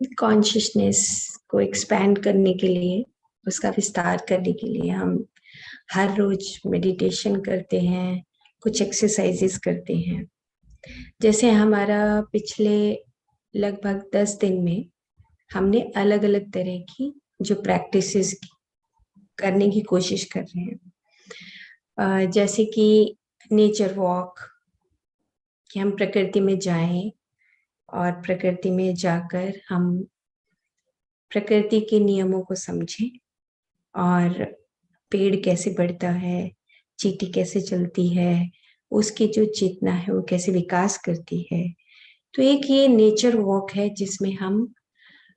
Consciousness को expand करने के लिए, उसका विस्तार करने के लिए हम हर रोज मेडिटेशन करते हैं, कुछ एक्सरसाइजेस करते हैं। जैसे हमारा पिछले लगभग 10 दिन में हमने अलग अलग तरह की जो प्रैक्टिसेस करने की कोशिश कर रहे हैं, जैसे कि नेचर वॉक, कि हम प्रकृति में जाएं और प्रकृति में जाकर हम प्रकृति के नियमों को समझें और पेड़ कैसे बढ़ता है, चींटी कैसे चलती है, उसकी जो चेतना है वो कैसे विकास करती है। तो एक ये नेचर वॉक है जिसमें हम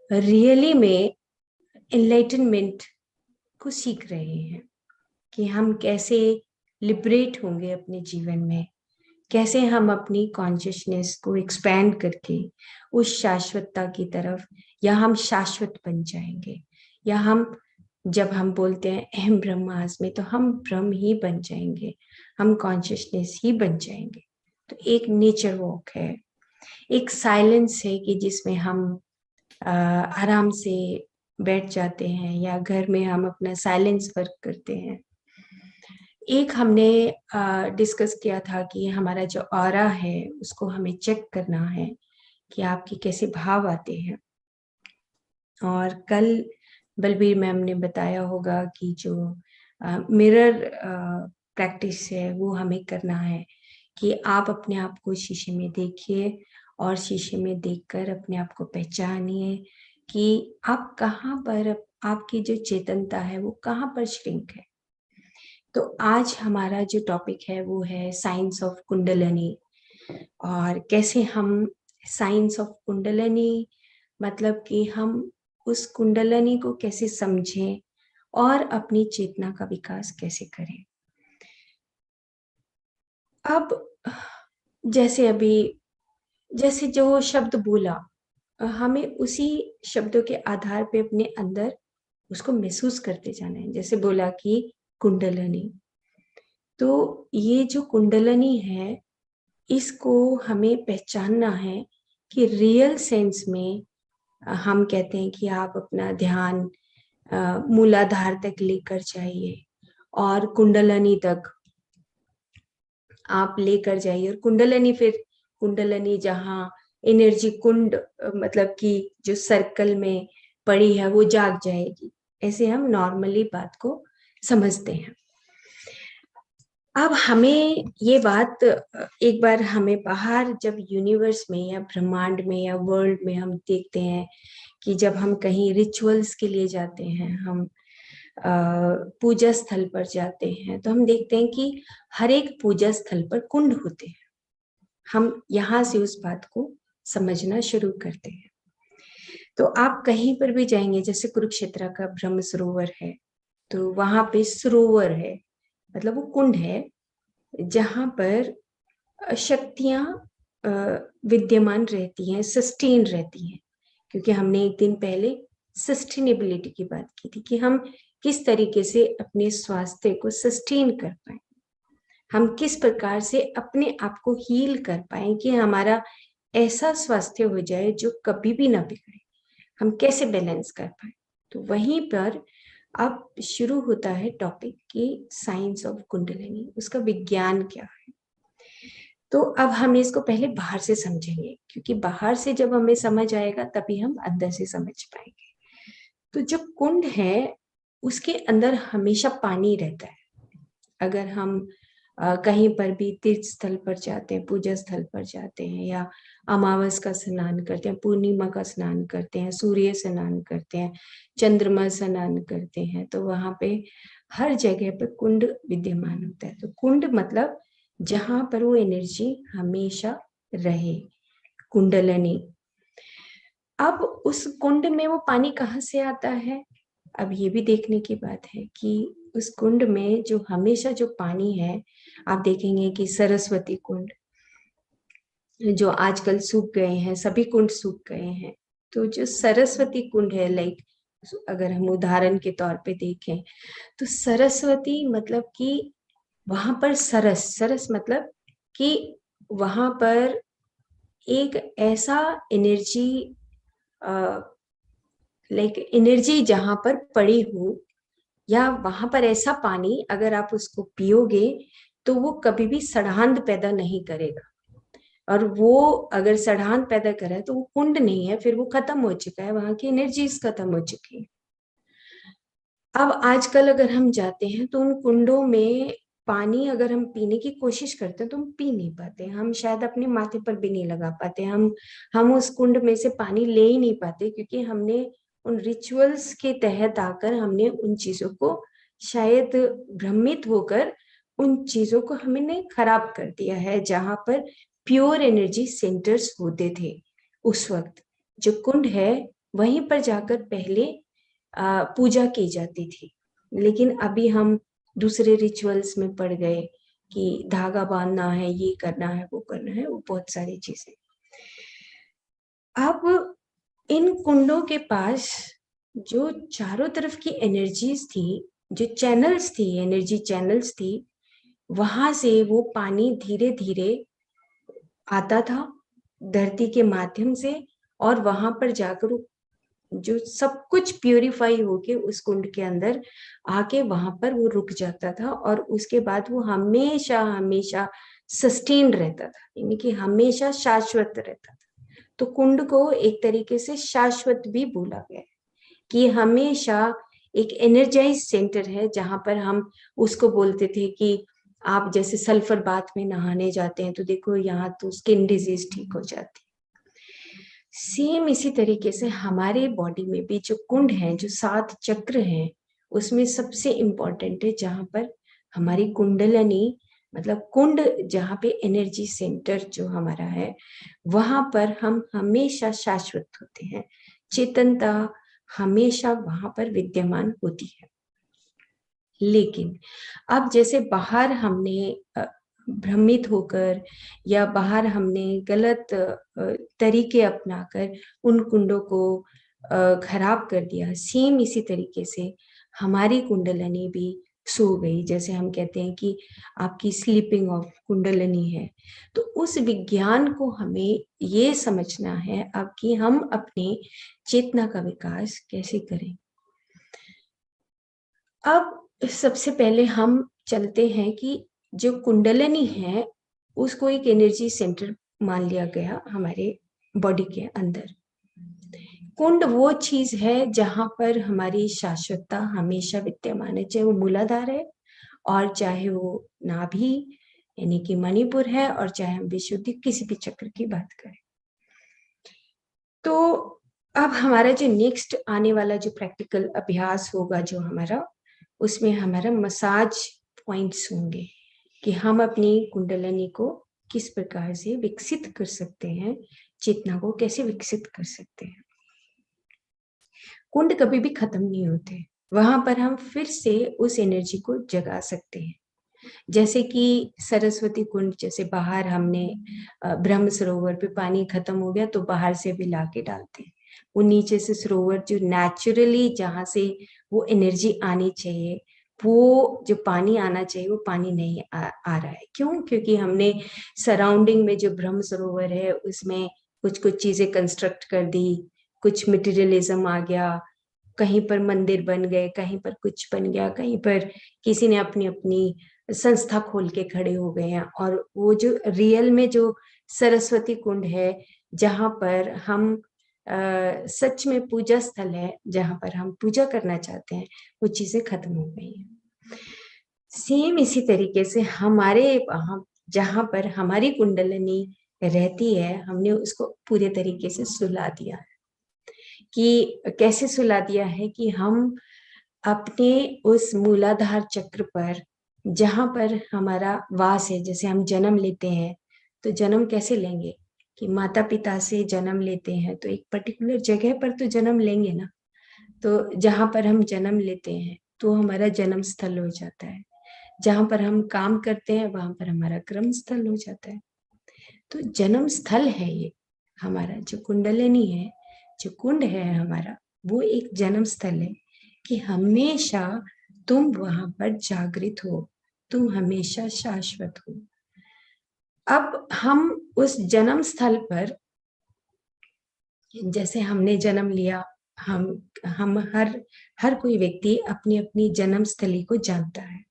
रियली में एनलाइटनमेंट को सीख रहे हैं कि हम कैसे लिबरेट होंगे अपने जीवन में, कैसे हम अपनी कॉन्शियसनेस को एक्सपैंड करके उस शाश्वतता की तरफ, या हम शाश्वत बन जाएंगे, या हम जब हम बोलते हैं अहम ब्रह्मास्मि, तो हम ब्रह्म ही बन जाएंगे, हम कॉन्शियसनेस ही बन जाएंगे। तो एक नेचर वॉक है, एक साइलेंस है कि जिसमें हम आराम से बैठ जाते हैं, या घर में हम अपना साइलेंस वर्क करते हैं। एक हमने डिस्कस किया था कि हमारा जो ऑरा है उसको हमें चेक करना है कि आपके कैसे भाव आते हैं। और कल बलबीर मैम ने बताया होगा कि जो मिरर प्रैक्टिस है वो हमें करना है, कि आप अपने आप को शीशे में देखिए और शीशे में देखकर अपने आप को पहचानिए कि आप कहाँ पर, आपकी जो चेतनता है वो कहाँ पर श्रिंक है। तो आज हमारा जो टॉपिक है वो है साइंस ऑफ कुंडलिनी, और कैसे हम साइंस ऑफ कुंडलिनी, मतलब कि हम उस कुंडलिनी को कैसे समझें और अपनी चेतना का विकास कैसे करें। अब जैसे जो शब्द बोला, हमें उसी शब्दों के आधार पे अपने अंदर उसको महसूस करते जाना है। जैसे बोला कि कुंडलिनी, तो ये जो कुंडलिनी है इसको हमें पहचानना है कि रियल सेंस में हम कहते हैं कि आप अपना ध्यान मूलाधार तक लेकर जाइए और कुंडलिनी तक आप लेकर जाइए, और कुंडलिनी जहाँ एनर्जी कुंड, मतलब कि जो सर्कल में पड़ी है वो जाग जाएगी। ऐसे हम नॉर्मली बात को समझते हैं। अब हमें ये बात एक बार हमें बाहर जब यूनिवर्स में या ब्रह्मांड में या वर्ल्ड में हम देखते हैं कि जब हम कहीं रिचुअल्स के लिए जाते हैं, हम पूजा स्थल पर जाते हैं, तो हम देखते हैं कि हर एक पूजा स्थल पर कुंड होते हैं। हम यहाँ से उस बात को समझना शुरू करते हैं। तो आप कहीं पर भी जाएंगे, जैसे कुरुक्षेत्र का ब्रह्म सरोवर है, तो वहां पे सरोवर है, मतलब वो कुंड है जहां पर शक्तियां विद्यमान रहती हैं, सस्टेन रहती हैं। क्योंकि हमने एक दिन पहले सस्टेनेबिलिटी की बात की थी कि हम किस तरीके से अपने स्वास्थ्य को सस्टेन कर पाए, हम किस प्रकार से अपने आप को हील कर पाए कि हमारा ऐसा स्वास्थ्य हो जाए जो कभी भी ना बिगड़े, हम कैसे बैलेंस कर पाए। तो वहीं पर अब शुरू होता है टॉपिक की साइंस ऑफ कुंडलिनी, उसका विज्ञान क्या है। तो अब हम इसको पहले बाहर से समझेंगे, क्योंकि बाहर से जब हमें समझ आएगा तभी हम अंदर से समझ पाएंगे। तो जो कुंड है उसके अंदर हमेशा पानी रहता है। अगर हम कहीं पर भी तीर्थ स्थल पर जाते हैं, पूजा स्थल पर जाते हैं, या अमावस का स्नान करते हैं, पूर्णिमा का स्नान करते हैं, सूर्य स्नान करते हैं, चंद्रमा स्नान करते हैं, तो वहां पे हर जगह पे कुंड विद्यमान होता है। तो कुंड मतलब जहां पर वो एनर्जी हमेशा रहे, कुंडलिनी। अब उस कुंड में वो पानी कहाँ से आता है, अब ये भी देखने की बात है कि उस कुंड में जो हमेशा जो पानी है, आप देखेंगे कि सरस्वती कुंड जो आजकल सूख गए हैं, सभी कुंड सूख गए हैं, तो जो सरस्वती कुंड है, लाइक अगर हम उदाहरण के तौर पे देखें तो सरस्वती मतलब कि वहां पर सरस, सरस मतलब कि वहां पर एक ऐसा एनर्जी लाइक एनर्जी जहां पर पड़ी हो, या वहां पर ऐसा पानी अगर आप उसको पियोगे तो वो कभी भी सड़ाहट पैदा नहीं करेगा। और वो अगर सड़ाहट पैदा करे तो वो कुंड नहीं है, फिर वो खत्म हो चुका है, वहां की एनर्जीज खत्म हो चुकी है। अब आजकल अगर हम जाते हैं तो उन कुंडों में पानी अगर हम पीने की कोशिश करते हैं तो हम पी नहीं पाते, हम शायद अपने माथे पर भी नहीं लगा पाते, हम उस कुंड में से पानी ले ही नहीं पाते, क्योंकि हमने उन रिचुअल्स के तहत आकर हमने उन चीजों को शायद भ्रमित होकर उन चीजों को हमने खराब कर दिया है। जहां पर प्योर एनर्जी सेंटर्स होते थे उस वक्त, जो कुंड है वहीं पर जाकर पहले पूजा की जाती थी। लेकिन अभी हम दूसरे रिचुअल्स में पड़ गए कि धागा बांधना है, ये करना है, वो करना है, वो बहुत सारी चीजें। अब इन कुंडों के पास जो चारों तरफ की एनर्जीज थी, जो चैनल्स थी, एनर्जी चैनल्स थी, वहां से वो पानी धीरे धीरे आता था धरती के माध्यम से, और वहां पर जाकर जो सब कुछ प्यूरिफाई होके उस कुंड के अंदर आके वहां पर वो रुक जाता था, और उसके बाद वो हमेशा हमेशा सस्टेन्ड रहता था, यानी कि हमेशा शाश्वत रहता था। तो कुंड को एक तरीके से शाश्वत भी बोला गया है, कि हमेशा एक एनर्जाइज सेंटर है, जहां पर हम उसको बोलते थे कि आप जैसे सल्फर बाथ में नहाने जाते हैं तो देखो यहाँ तो स्किन डिजीज ठीक हो जाती है। सेम इसी तरीके से हमारे बॉडी में भी जो कुंड है, जो 7 चक्र हैं, उसमें सबसे इम्पोर्टेंट है जहां पर हमारी कुंडलनी, मतलब कुंड जहां पे एनर्जी सेंटर जो हमारा है, वहां पर हम हमेशा शाश्वत होते हैं, चेतनता हमेशा वहां पर विद्यमान होती है। लेकिन अब जैसे बाहर हमने भ्रमित होकर या बाहर हमने गलत तरीके अपनाकर उन कुंडों को खराब कर दिया, सेम इसी तरीके से हमारी कुंडलनी भी सो गई। जैसे हम कहते हैं कि आपकी स्लीपिंग ऑफ कुंडलनी है, तो उस विज्ञान को हमें ये समझना है अब कि हम अपने चेतना का विकास कैसे करें। अब सबसे पहले हम चलते हैं कि जो कुंडलिनी है उसको एक एनर्जी सेंटर मान लिया गया हमारे बॉडी के अंदर। कुंड वो चीज है जहां पर हमारी शाश्वतता हमेशा विद्यमान है, चाहे वो मूलाधार है और चाहे वो नाभि यानी कि मणिपुर है, और चाहे हम विशुद्धि किसी भी चक्र की बात करें। तो अब हमारा जो नेक्स्ट आने वाला जो प्रैक्टिकल अभ्यास होगा जो हमारा, उसमें हमारा मसाज पॉइंट्स होंगे कि हम अपनी कुंडलिनी को किस प्रकार से विकसित कर सकते हैं, चेतना को कैसे विकसित कर सकते हैं। कुंड कभी भी खत्म नहीं होते, वहां पर हम फिर से उस एनर्जी को जगा सकते हैं। जैसे कि सरस्वती कुंड, जैसे बाहर हमने ब्रह्म सरोवर पे पानी खत्म हो गया तो बाहर से भी लाके डालते हैं, वो नीचे से सरोवर जो नेचुरली जहां से वो एनर्जी आनी चाहिए, वो जो पानी आना चाहिए वो पानी नहीं आ रहा है। क्यों? क्योंकि हमने सराउंडिंग में जो ब्रह्म सरोवर है उसमें कुछ कुछ चीजें कंस्ट्रक्ट कर दी, कुछ मटेरियलिज्म आ गया, कहीं पर मंदिर बन गए, कहीं पर कुछ बन गया, कहीं पर किसी ने अपनी अपनी संस्था खोल के खड़े हो गए हैं। और वो जो रियल में जो सरस्वती कुंड है, जहां पर हम सच में पूजा स्थल है, जहां पर हम पूजा करना चाहते हैं, वो चीजें खत्म हो गई हैं। सेम इसी तरीके से हमारे वहां जहां पर हमारी कुंडलिनी रहती है, हमने उसको पूरे तरीके से सुला दिया है। कि कैसे सुला दिया है कि हम अपने उस मूलाधार चक्र पर, जहां पर हमारा वास है, जैसे हम जन्म लेते हैं तो जन्म कैसे लेंगे कि माता पिता से जन्म लेते हैं तो एक पर्टिकुलर जगह पर तो जन्म लेंगे ना। तो जहां पर हम जन्म लेते हैं तो हमारा जन्म स्थल हो जाता है, जहां पर हम काम करते हैं वहां पर हमारा कर्म स्थल हो जाता है। तो जन्म स्थल है ये हमारा, जो कुंडलिनी है, जो कुंड है हमारा, वो एक जन्म स्थल है कि हमेशा तुम वहां पर जागृत हो, तुम हमेशा शाश्वत हो। अब हम उस जन्म स्थल पर जैसे हमने जन्म लिया, हम हर कोई व्यक्ति अपनी अपनी जन्म स्थली को जानता है,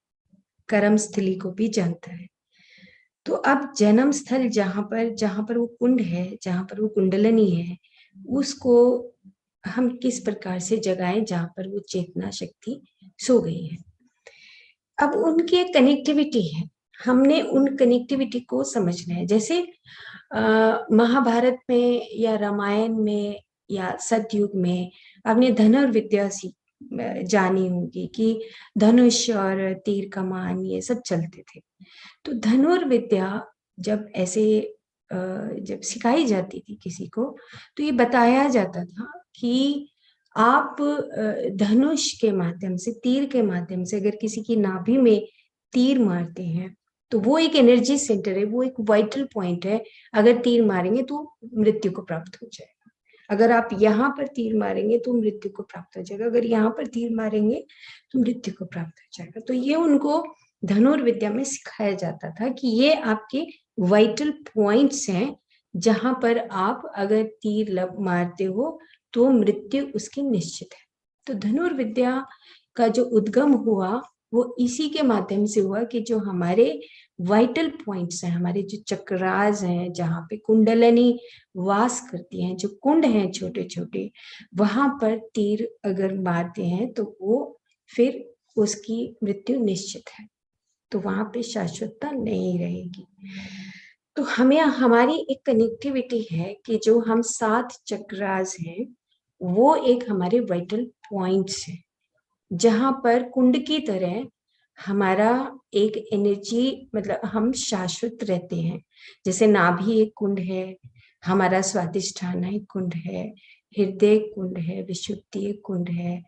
कर्म स्थली को भी जानता है। तो अब जन्म स्थल जहां पर वो कुंड है, जहां पर वो कुंडलनी है, उसको हम किस प्रकार से जगाएं जहां पर वो चेतना शक्ति सो गई है। अब उनकी एक कनेक्टिविटी है, हमने उन कनेक्टिविटी को समझना है। जैसे महाभारत में या रामायण में या सतयुग में आपने धनुर्विद्या जानी होगी कि धनुष और तीर कमान ये सब चलते थे। तो धनुर्विद्या जब ऐसे जब सिखाई जाती थी किसी को, तो ये बताया जाता था कि आप धनुष के माध्यम से, तीर के माध्यम से अगर किसी की नाभि में तीर मारते हैं तो वो एक एनर्जी सेंटर है, वो एक वाइटल पॉइंट है। अगर तीर मारेंगे तो मृत्यु को प्राप्त हो जाएगा, अगर आप यहाँ पर तीर मारेंगे तो मृत्यु को प्राप्त हो जाएगा, अगर यहाँ पर तीर मारेंगे तो मृत्यु को प्राप्त हो जाएगा। तो ये उनको धनुर्विद्या में सिखाया जाता था कि ये आपके वाइटल पॉइंट्स हैं, जहां पर आप अगर तीर मारते हो तो मृत्यु उसकी निश्चित है। तो धनुर्विद्या का जो उद्गम हुआ वो इसी के माध्यम से हुआ कि जो हमारे वाइटल पॉइंट्स हैं, हमारे जो चक्रास हैं, जहाँ पे कुंडलनी वास करती हैं, जो कुंड हैं छोटे छोटे, वहां पर तीर अगर मारते हैं तो वो फिर उसकी मृत्यु निश्चित है, तो वहां पे शाश्वतता नहीं रहेगी। तो हमें हमारी एक कनेक्टिविटी है कि जो हम 7 चक्रास हैं वो एक हमारे वाइटल पॉइंट्स हैं, जहां पर कुंड की तरह हमारा एक एनर्जी, मतलब हम शाश्वत रहते हैं। जैसे नाभि एक कुंड है, हमारा स्वादिष्ठान एक कुंड है, हृदय कुंड है, विशुद्धि एक कुंड है,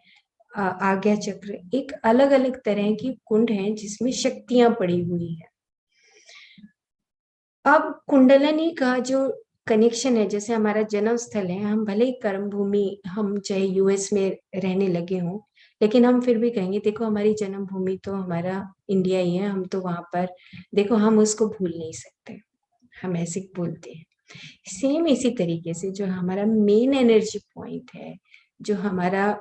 आज्ञा चक्र, एक अलग अलग तरह की कुंड है जिसमें शक्तियां पड़ी हुई है। अब कुंडलनी का जो कनेक्शन है, जैसे हमारा जन्म स्थल है, हम भले ही कर्म भूमि, हम चाहे यूएस में रहने लगे हों, लेकिन हम फिर भी कहेंगे देखो हमारी जन्म भूमि तो हमारा इंडिया ही है, हम तो वहां पर, देखो हम उसको भूल नहीं सकते, हम ऐसे बोलते हैं। सेम इसी तरीके से जो हमारा मेन एनर्जी पॉइंट है, जो हमारा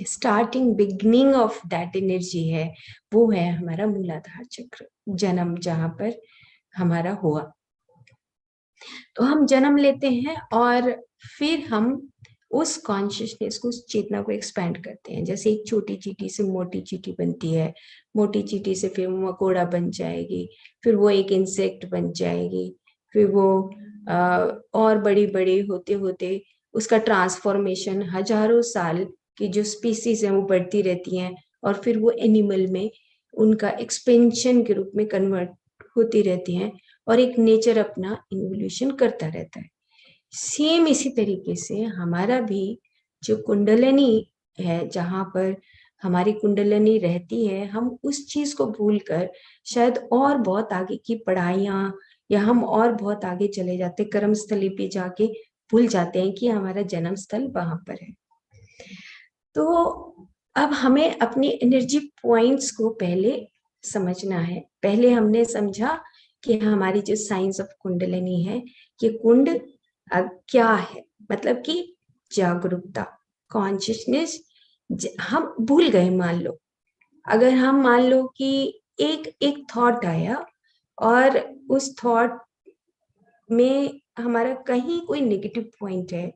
starting beginning of that energy है, वो है हमारा मूलाधार चक्र, जन्म जहां पर हमारा हुआ। तो हम जन्म लेते हैं और फिर हम उस कॉन्शियसनेस को, उस चेतना को एक्सपैंड करते हैं। जैसे एक छोटी चींटी से मोटी चींटी बनती है, मोटी चींटी से फिर मकोड़ा बन जाएगी, फिर वो एक इंसेक्ट बन जाएगी, फिर वो और बड़ी बड़ी होते होते उसका ट्रांसफॉर्मेशन हजारों साल की जो स्पीसीज हैं वो बढ़ती रहती हैं, और फिर वो एनिमल में उनका एक्सपेंशन के रूप में कन्वर्ट होती रहती हैं, और एक नेचर अपना इवोल्यूशन करता रहता है। सेम इसी तरीके से हमारा भी जो कुंडलनी है, जहां पर हमारी कुंडलनी रहती है, हम उस चीज को भूलकर शायद और बहुत आगे की पढ़ाइयां, या हम और बहुत आगे चले जाते, कर्म स्थली पे जाके भूल जाते हैं कि हमारा जन्म स्थल वहां पर है। तो अब हमें अपनी एनर्जी पॉइंट्स को पहले समझना है। पहले हमने समझा कि हमारी जो साइंस ऑफ कुंडलिनी है, ये कुंड क्या है, मतलब कि जागरूकता, कॉन्शियसनेस। हम भूल गए, मान लो, अगर हम मान लो कि एक एक थॉट आया और उस थॉट में हमारा कहीं कोई नेगेटिव पॉइंट है,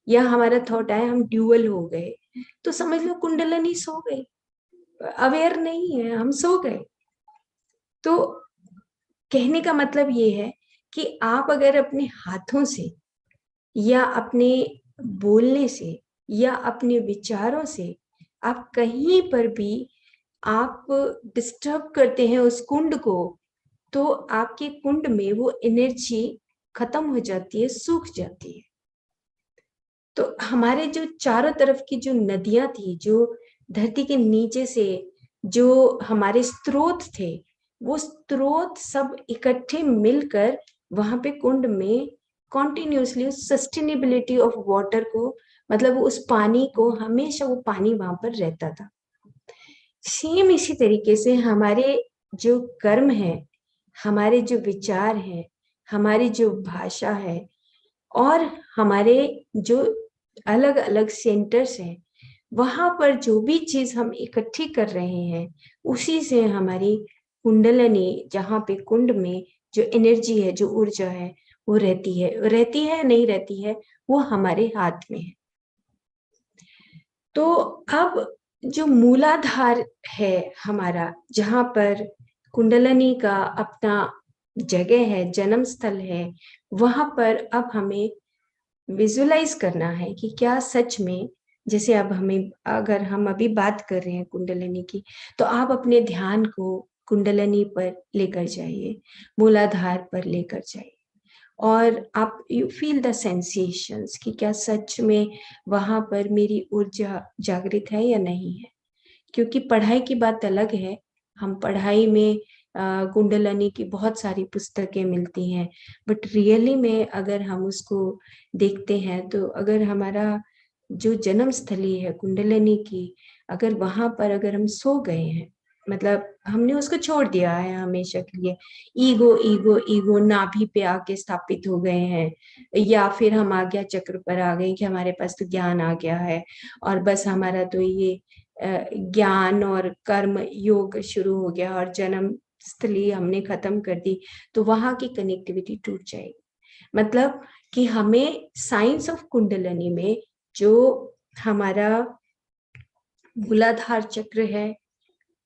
या हमारा थॉट आया हम ड्यूअल हो गए, तो समझ लो कुंडलनी सो गई, अवेयर नहीं है, हम सो गए। तो कहने का मतलब ये है कि आप अगर अपने हाथों से या अपने बोलने से या अपने विचारों से आप कहीं पर भी आप डिस्टर्ब करते हैं उस कुंड को, तो आपके कुंड में वो एनर्जी खत्म हो जाती है, सूख जाती है। तो हमारे जो चारों तरफ की जो नदियां थी, जो धरती के नीचे से जो हमारे स्रोत थे, वो स्रोत सब इकट्ठे मिलकर वहां पे कुंड में कॉन्टिन्यूसली उस सस्टेनेबिलिटी ऑफ वाटर को, मतलब उस पानी को, हमेशा वो पानी वहां पर रहता था। सेम इसी तरीके से हमारे जो कर्म है, हमारे जो विचार हैं, हमारी जो भाषा है, और हमारे जो अलग अलग सेंटर्स हैं, वहां पर जो भी चीज हम इकट्ठी कर रहे हैं उसी से हमारी कुंडलनी, जहाँ पे कुंड में जो एनर्जी है, जो ऊर्जा है, वो रहती है नहीं रहती है, वो हमारे हाथ में है। तो अब जो मूलाधार है हमारा, जहाँ पर कुंडलनी का अपना जगह है, जन्म स्थल है, वहां पर अब हमें विजुलाइज करना है कि क्या सच में, जैसे अब हमें, अगर हम अभी बात कर रहे हैं कुंडलिनी की, तो आप अपने ध्यान को कुंडलिनी पर लेकर जाइए, मूलाधार पर लेकर जाइए, और आप यू फील द सेंसेशंस कि क्या सच में वहां पर मेरी ऊर्जा जागृत है या नहीं है। क्योंकि पढ़ाई की बात अलग है, हम पढ़ाई में कुंडलिनी की बहुत सारी पुस्तकें मिलती हैं, बट रियली में अगर हम उसको देखते हैं, तो अगर हमारा जो जन्म स्थली है कुंडलिनी की, अगर वहां पर अगर हम सो गए हैं, मतलब हमने उसको छोड़ दिया है हमेशा के लिए, ईगो ईगो ईगो नाभि पे आके स्थापित हो गए हैं, या फिर हम आज्ञा चक्र पर आ गए कि हमारे पास तो ज्ञान आ गया है और बस हमारा तो ये ज्ञान और कर्म योग शुरू हो गया और जन्म स्थली हमने खत्म कर दी, तो वहां की कनेक्टिविटी टूट जाएगी। मतलब कि हमें साइंस ऑफ कुंडलिनी में जो हमारा मूलाधार चक्र है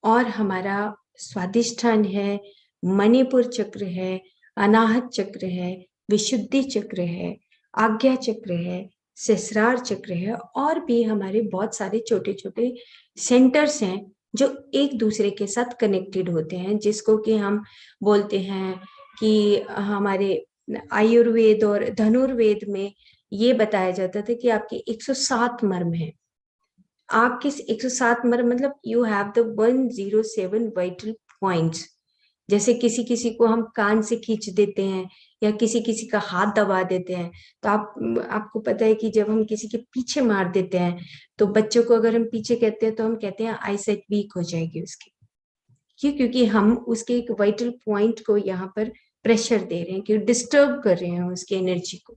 और हमारा स्वादिष्ठान है, मणिपुर चक्र है, अनाहत चक्र है, विशुद्धि चक्र है, आज्ञा चक्र है, सहस्रार चक्र है, और भी हमारे बहुत सारे छोटे छोटे सेंटर्स हैं जो एक दूसरे के साथ कनेक्टेड होते हैं, जिसको कि हम बोलते हैं कि हमारे आयुर्वेद और धनुर्वेद में ये बताया जाता था कि आपके 107 मर्म हैं। आपके 107 मतलब you have the 107 vital points. जैसे किसी किसी को हम कान से खींच देते हैं या किसी किसी का हाथ दबा देते हैं, तो आपको पता है कि जब हम किसी के पीछे मार देते हैं, तो बच्चों को अगर हम पीछे कहते हैं तो हम कहते हैं आईसाइट वीक हो जाएगी उसकी। क्यों? क्योंकि हम उसके एक वाइटल पॉइंट को यहाँ पर प्रेशर दे रहे हैं, कि डिस्टर्ब कर रहे हैं उसकी एनर्जी को।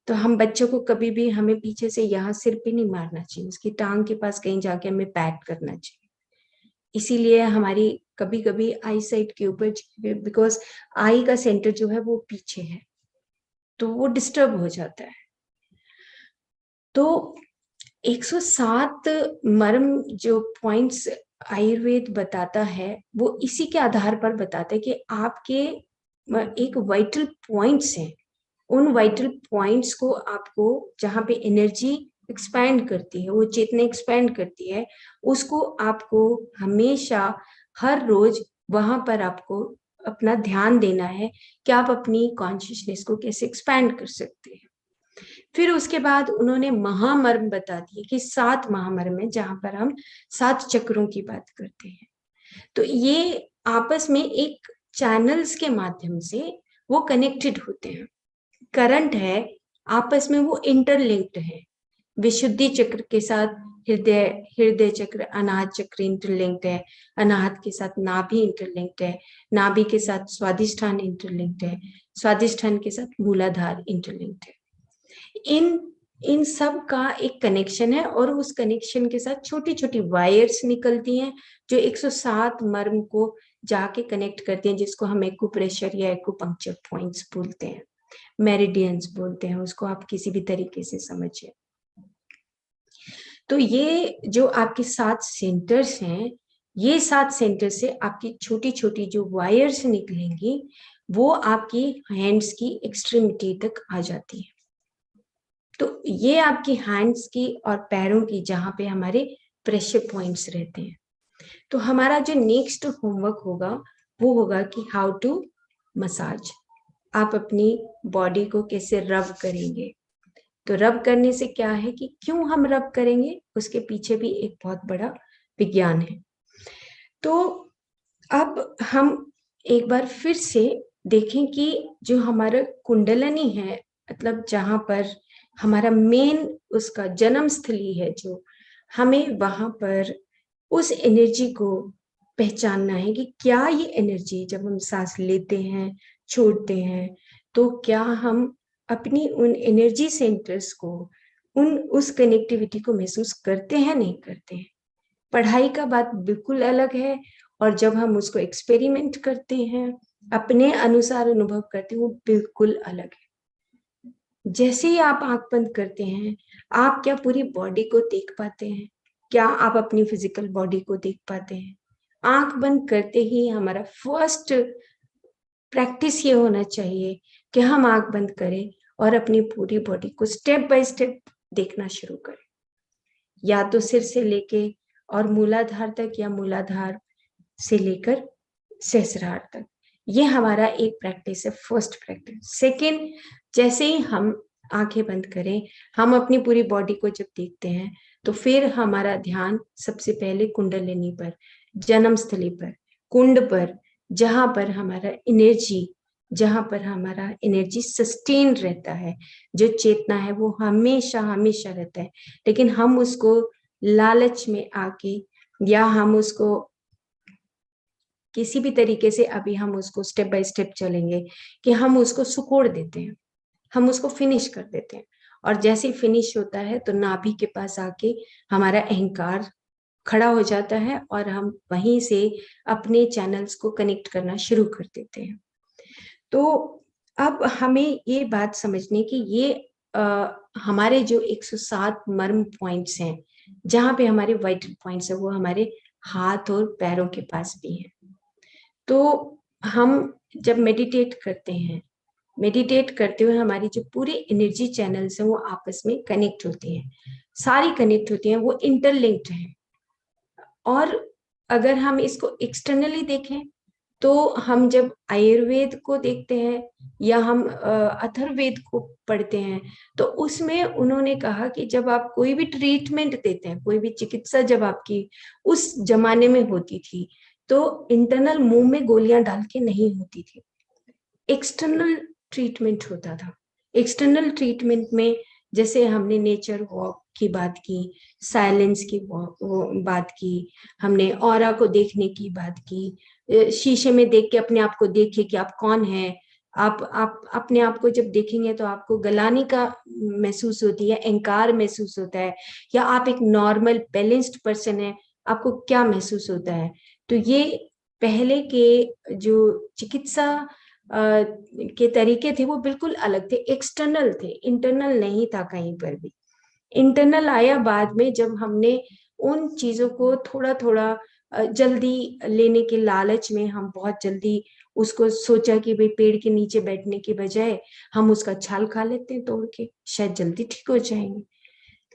तो हम बच्चों को कभी भी हमें पीछे से यहाँ सिर पे नहीं मारना चाहिए, उसकी टांग के पास कहीं जाके हमें पैट करना चाहिए। इसीलिए हमारी कभी कभी आई साइट के ऊपर, बिकॉज आई का सेंटर जो है वो पीछे है, तो वो डिस्टर्ब हो जाता है। तो 107 मर्म जो पॉइंट्स आयुर्वेद बताता है, वो इसी के आधार पर बताता है कि आपके एक वाइटल पॉइंट्स हैं। उन वाइटल पॉइंट्स को आपको, जहाँ पे एनर्जी एक्सपैंड करती है, वो चेतना एक्सपैंड करती है, उसको आपको हमेशा हर रोज वहां पर आपको अपना ध्यान देना है कि आप अपनी कॉन्शियसनेस को कैसे एक्सपैंड कर सकते हैं। फिर उसके बाद उन्होंने महामर्म बता दिए कि 7 महामर्म है, जहां पर हम 7 चक्रों की बात करते हैं। तो ये आपस में एक चैनल्स के माध्यम से वो कनेक्टेड होते हैं, करंट है, आपस में वो इंटरलिंक्ड है। विशुद्धि चक्र के साथ हृदय हृदय चक्र, अनाहत चक्र इंटरलिंक्ड है, अनाहत के साथ नाभि इंटरलिंक्ड है, नाभि के साथ स्वादिष्ठान इंटरलिंक्ड है, स्वादिष्ठान के साथ मूलाधार इंटरलिंक्ड है। इन इन सब का एक कनेक्शन है, और उस कनेक्शन के साथ छोटी छोटी वायर्स निकलती हैं जो 107 मर्म को जाके कनेक्ट करती हैं, जिसको हम एक्यूप्रेशर या एक्यूपंक्चर पॉइंट्स बोलते हैं, मेरिडियंस बोलते हैं, उसको आप किसी भी तरीके से समझिए। तो ये जो आपके 7 सेंटर्स हैं, ये 7 सेंटर से आपकी छोटी छोटी जो वायर्स निकलेंगी, वो आपकी हैंड्स की एक्सट्रीमिटी तक आ जाती है। तो ये आपकी हैंड्स की और पैरों की, जहाँ पे हमारे प्रेशर पॉइंट्स रहते हैं। तो हमारा जो नेक्स्ट होमवर्क होगा वो होगा कि हाउ टू मसाज, आप अपनी बॉडी को कैसे रब करेंगे। तो रब करने से क्या है कि क्यों हम रब करेंगे, उसके पीछे भी एक बहुत बड़ा विज्ञान है। तो अब हम एक बार फिर से देखें कि जो हमारा कुंडलनी है, मतलब जहां पर हमारा मेन उसका जन्म स्थली है, जो हमें वहां पर उस एनर्जी को पहचानना है कि क्या ये एनर्जी, जब हम सांस लेते हैं छोड़ते हैं, तो क्या हम अपनी उन एनर्जी सेंटर्स को उस कनेक्टिविटी को महसूस करते हैं नहीं करते हैं। पढ़ाई का बात बिल्कुल अलग है, और जब हम उसको एक्सपेरिमेंट करते हैं, अपने अनुसार अनुभव करते हैं, वो बिल्कुल अलग है। जैसे ही आप आंख बंद करते हैं, आप क्या पूरी बॉडी को देख पाते हैं? क्या आप अपनी फिजिकल बॉडी को देख पाते हैं? आंख बंद करते ही हमारा फर्स्ट प्रैक्टिस ये होना चाहिए कि हम आंख बंद करें और अपनी पूरी बॉडी को स्टेप बाय स्टेप देखना शुरू करें, या तो सिर से लेके और मूलाधार तक, या मूलाधार से लेकर सहस्रार तक। ये हमारा एक प्रैक्टिस है, फर्स्ट प्रैक्टिस। सेकेंड, जैसे ही हम आंखें बंद करें, हम अपनी पूरी बॉडी को जब देखते हैं, तो फिर हमारा ध्यान सबसे पहले कुंडलिनी पर, जन्म स्थली पर, कुंड पर, जहां पर हमारा एनर्जी सस्टेन रहता है, जो चेतना है वो हमेशा हमेशा रहता है। लेकिन हम उसको लालच में आके, या हम उसको किसी भी तरीके से, अभी हम उसको स्टेप बाय स्टेप चलेंगे कि हम उसको सुकोड़ देते हैं, हम उसको फिनिश कर देते हैं। और जैसे ही फिनिश होता है तो नाभि के पास आके हमारा अहंकार खड़ा हो जाता है, और हम वहीं से अपने चैनल्स को कनेक्ट करना शुरू कर देते हैं। तो अब हमें ये बात समझने की, ये हमारे जो 107 मर्म पॉइंट्स हैं, जहां पे हमारे वाइटल पॉइंट्स है, वो हमारे हाथ और पैरों के पास भी हैं। तो हम जब मेडिटेट करते हैं, मेडिटेट करते हुए हमारी जो पूरी एनर्जी चैनल्स हैं वो आपस में कनेक्ट होती हैं, सारी कनेक्ट होती हैं, वो इंटरलिंक्ड हैं। और अगर हम इसको एक्सटर्नली देखें, तो हम जब आयुर्वेद को देखते हैं, या हम अथर्ववेद को पढ़ते हैं, तो उसमें उन्होंने कहा कि जब आप कोई भी ट्रीटमेंट देते हैं, कोई भी चिकित्सा जब आपकी उस जमाने में होती थी, तो इंटरनल मुंह में गोलियां डाल के नहीं होती थी, एक्सटर्नल ट्रीटमेंट होता था। एक्सटर्नल ट्रीटमेंट में जैसे हमने नेचर वॉक की बात की, साइलेंस की बात की, हमने ऑरा को देखने की बात की, शीशे में देख के अपने आप को देखिए कि आप कौन हैं। आप अपने आप को जब देखेंगे तो आपको गलानी का महसूस होती है, अहंकार महसूस होता है, या आप एक नॉर्मल बैलेंस्ड पर्सन है, आपको क्या महसूस होता है। तो ये पहले के जो चिकित्सा के तरीके थे वो बिल्कुल अलग थे, एक्सटर्नल थे, इंटरनल नहीं था कहीं पर भी। इंटरनल आया बाद में, जब हमने उन चीजों को थोड़ा थोड़ा जल्दी लेने के लालच में हम बहुत जल्दी उसको सोचा कि भाई पेड़ के नीचे बैठने के बजाय हम उसका छाल खा लेते हैं तोड़ के, शायद जल्दी ठीक हो जाएंगे।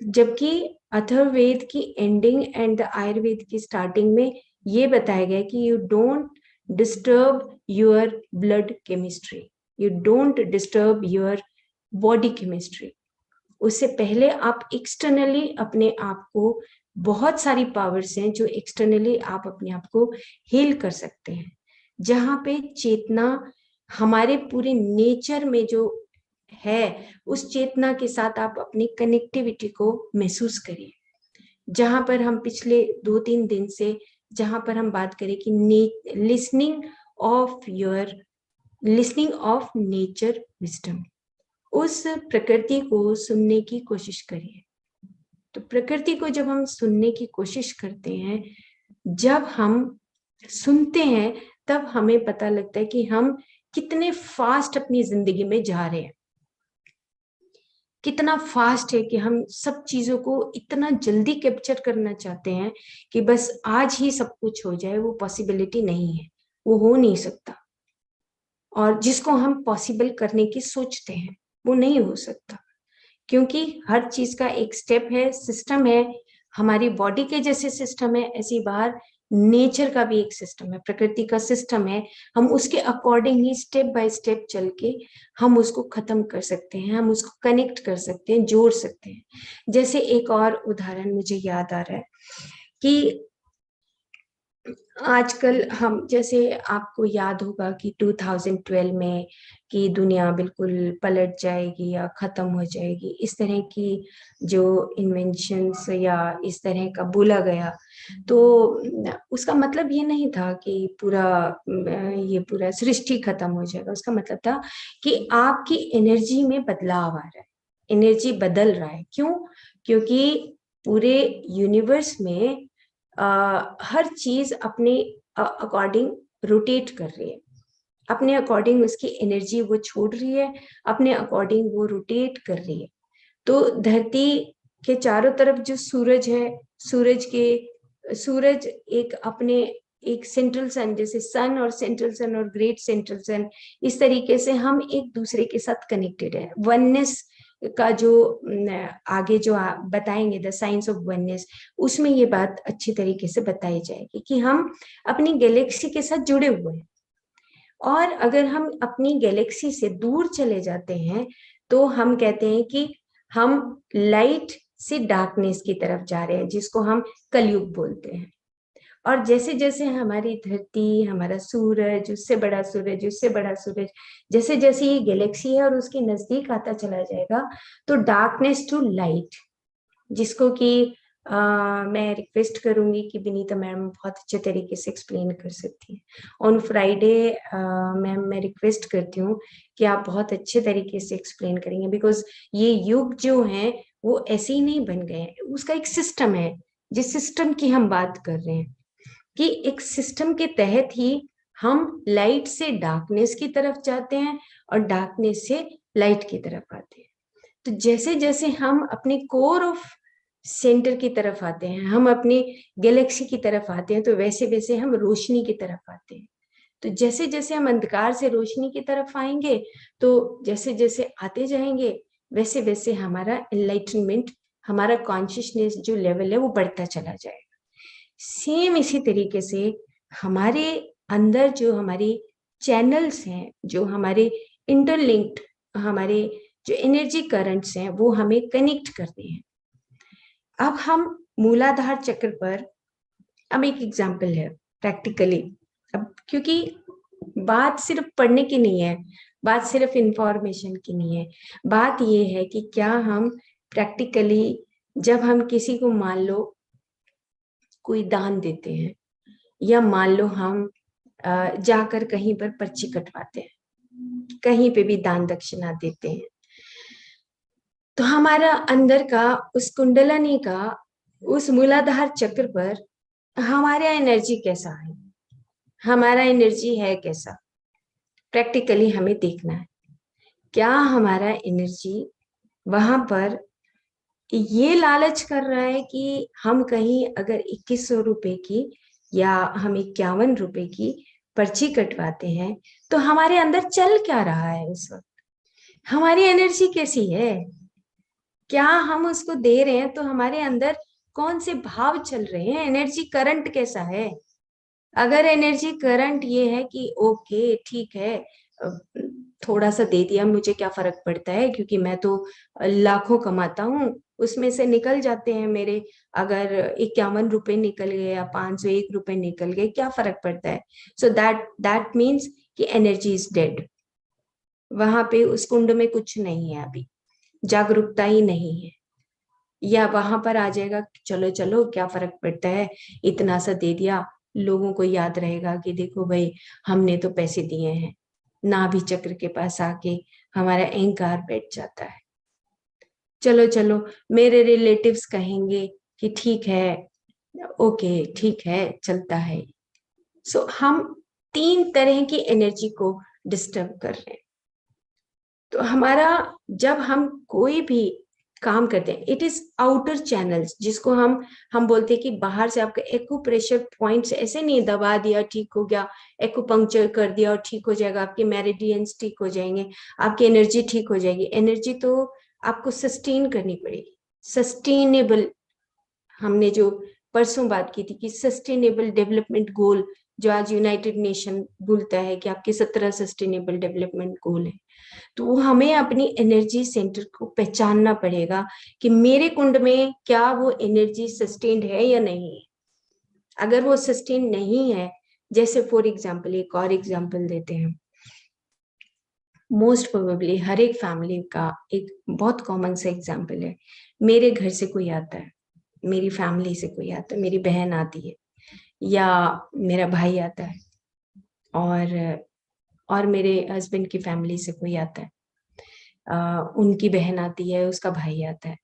जबकि अथर्ववेद की एंडिंग एंड आयुर्वेद की स्टार्टिंग में ये बताया गया कि you don't disturb your blood chemistry, you don't disturb your body chemistry. उससे पहले आप एक्सटर्नली अपने आप को, बहुत सारी पावर्स हैं जो एक्सटर्नली आप अपने आप को हील कर सकते हैं, जहां पे चेतना हमारे पूरे नेचर में जो है, उस चेतना के साथ आप अपनी कनेक्टिविटी को महसूस करिए। जहां पर हम पिछले 2-3 दिन से, जहां पर हम बात करें कि लिसनिंग ऑफ नेचर विजडम, उस प्रकृति को सुनने की कोशिश करिए। तो प्रकृति को जब हम सुनने की कोशिश करते हैं, जब हम सुनते हैं, तब हमें पता लगता है कि हम कितने फास्ट अपनी जिंदगी में जा रहे हैं, कितना फास्ट है कि हम सब चीजों को इतना जल्दी कैप्चर करना चाहते हैं कि बस आज ही सब कुछ हो जाए। वो पॉसिबिलिटी नहीं है, वो हो नहीं सकता। और जिसको हम पॉसिबल करने की सोचते हैं, वो नहीं हो सकता, क्योंकि हर चीज का एक स्टेप है, सिस्टम है। हमारी बॉडी के जैसे सिस्टम है, ऐसी बाहर नेचर का भी एक सिस्टम है, प्रकृति का सिस्टम है। हम उसके according he step by step चल के हम उसको खत्म कर सकते हैं, हम उसको कनेक्ट कर सकते हैं, जोड़ सकते हैं। जैसे एक और उदाहरण मुझे याद आ रहा है कि आजकल हम, जैसे आपको याद होगा कि 2012 में कि दुनिया बिल्कुल पलट जाएगी या खत्म हो जाएगी, इस तरह की जो इन्वेंशंस या इस तरह का बोला गया, तो उसका मतलब ये नहीं था कि ये पूरा सृष्टि खत्म हो जाएगा। उसका मतलब था कि आपकी एनर्जी में बदलाव आ रहा है, एनर्जी बदल रहा है। क्यों? क्योंकि पूरे यूनिवर्स में हर चीज अपने अकॉर्डिंग रोटेट कर रही है, अपने अकॉर्डिंग उसकी एनर्जी वो छोड़ रही है, अपने अकॉर्डिंग वो रोटेट कर रही है। तो धरती के चारों तरफ जो सूरज है, सूरज एक अपने एक सेंट्रल सन, जैसे सन और सेंट्रल सन और ग्रेट सेंट्रल सन, इस तरीके से हम एक दूसरे के साथ कनेक्टेड है। वननेस का जो आगे जो बताएंगे द साइंस ऑफ वननेस, उसमें ये बात अच्छी तरीके से बताई जाएगी कि हम अपनी गैलेक्सी के साथ जुड़े हुए हैं। और अगर हम अपनी गैलेक्सी से दूर चले जाते हैं तो हम कहते हैं कि हम लाइट से डार्कनेस की तरफ जा रहे हैं, जिसको हम कलयुग बोलते हैं। और जैसे जैसे हमारी धरती, हमारा सूरज, उससे बड़ा सूरज, उससे बड़ा सूरज, जैसे जैसे ये गैलेक्सी है और उसके नजदीक आता चला जाएगा, तो डार्कनेस टू लाइट, जिसको कि मैं रिक्वेस्ट करूंगी कि विनीता मैम बहुत अच्छे तरीके से एक्सप्लेन कर सकती हैं ऑन फ्राइडे। मैम मैं रिक्वेस्ट करती हूँ कि आप बहुत अच्छे तरीके से एक्सप्लेन करेंगे, बिकॉज ये युग जो है वो ऐसे ही नहीं बन गए हैं, उसका एक सिस्टम है। जिस सिस्टम की हम बात कर रहे हैं कि एक सिस्टम के तहत ही हम लाइट से डार्कनेस की तरफ जाते हैं और डार्कनेस से लाइट की तरफ आते हैं। तो जैसे जैसे हम अपने कोर ऑफ सेंटर की तरफ आते हैं, हम अपनी गैलेक्सी की तरफ आते हैं, तो वैसे वैसे हम रोशनी की तरफ आते हैं। तो जैसे जैसे हम अंधकार से रोशनी की तरफ आएंगे, तो जैसे जैसे आते जाएंगे, वैसे वैसे हमारा एनलाइटनमेंट, हमारा कॉन्शियसनेस जो लेवल है वो बढ़ता चला जाएगा। सेम इसी तरीके से हमारे अंदर जो हमारी चैनल्स हैं, जो हमारे इंटरलिंक्ड, हमारे जो एनर्जी करंट्स हैं, वो हमें कनेक्ट करते हैं। अब हम मूलाधार चक्र पर, अब एक एग्जाम्पल है प्रैक्टिकली। अब क्योंकि बात सिर्फ पढ़ने की नहीं है, बात सिर्फ इंफॉर्मेशन की नहीं है, बात ये है कि क्या हम प्रैक्टिकली, जब हम किसी को मान लो कोई दान देते हैं, या मान लो हम जाकर कहीं पर पर्ची कटवाते हैं, कहीं पे भी दान दक्षिणा देते हैं, तो हमारा अंदर का उस कुंडलनी का, उस मूलाधार चक्र पर हमारा एनर्जी कैसा है, हमारा एनर्जी है कैसा, प्रैक्टिकली हमें देखना है। क्या हमारा एनर्जी वहां पर ये लालच कर रहा है कि हम कहीं अगर 2100 रुपए की या हम 51 रुपए की पर्ची कटवाते हैं, तो हमारे अंदर चल क्या रहा है उस वक्त, हमारी एनर्जी कैसी है, क्या हम उसको दे रहे हैं तो हमारे अंदर कौन से भाव चल रहे हैं, एनर्जी करंट कैसा है। अगर एनर्जी करंट ये है कि ओके ठीक है, थोड़ा सा दे दिया, मुझे क्या फर्क पड़ता है, क्योंकि मैं तो लाखों कमाता हूँ, उसमें से निकल जाते हैं मेरे, अगर 51 रुपए निकल गए या 501 रुपए निकल गए, क्या फर्क पड़ता है। सो दैट मीन्स कि एनर्जी इज डेड, वहां पे उस कुंड में कुछ नहीं है, अभी जागरूकता ही नहीं है। या वहां पर आ जाएगा, चलो चलो क्या फर्क पड़ता है, इतना सा दे दिया, लोगों को याद रहेगा कि देखो भाई हमने तो पैसे दिए हैं। नाभि चक्र के पास आके हमारा अहंकार बैठ जाता है, चलो चलो मेरे रिलेटिव्स कहेंगे कि ठीक है, ओके ठीक है, चलता है। सो हम 3 तरह की एनर्जी को डिस्टर्ब कर रहे हैं। तो हमारा, जब हम कोई भी काम करते हैं, इट इज आउटर चैनल्स, जिसको हम बोलते हैं कि बाहर से आपका एक्यूप्रेशर पॉइंट्स ऐसे नहीं दबा दिया ठीक हो गया, एक्यूपंक्चर कर दिया और ठीक हो जाएगा, आपके मेरिडियंस ठीक हो जाएंगे, आपकी एनर्जी ठीक हो जाएगी। एनर्जी तो आपको सस्टेन करनी पड़ेगी, सस्टेनेबल। हमने जो परसों बात की थी कि सस्टेनेबल डेवलपमेंट गोल, जो आज यूनाइटेड नेशन बोलता है कि आपके 17 सस्टेनेबल डेवलपमेंट गोल है, तो हमें अपनी एनर्जी सेंटर को पहचानना पड़ेगा कि मेरे कुंड में क्या वो एनर्जी सस्टेन्ड है या नहीं है। अगर वो सस्टेन नहीं है, जैसे फॉर एग्जाम्पल, एक और एग्जाम्पल देते हैं, मोस्ट प्रोबेबली हर एक फैमिली का एक बहुत कॉमन सा एग्जाम्पल है, मेरे घर से कोई आता है, मेरी फैमिली से कोई आता है, मेरी बहन आती है या मेरा भाई आता है, और मेरे हस्बैंड की फैमिली से कोई आता है। उनकी बहन आती है, उसका भाई आता है।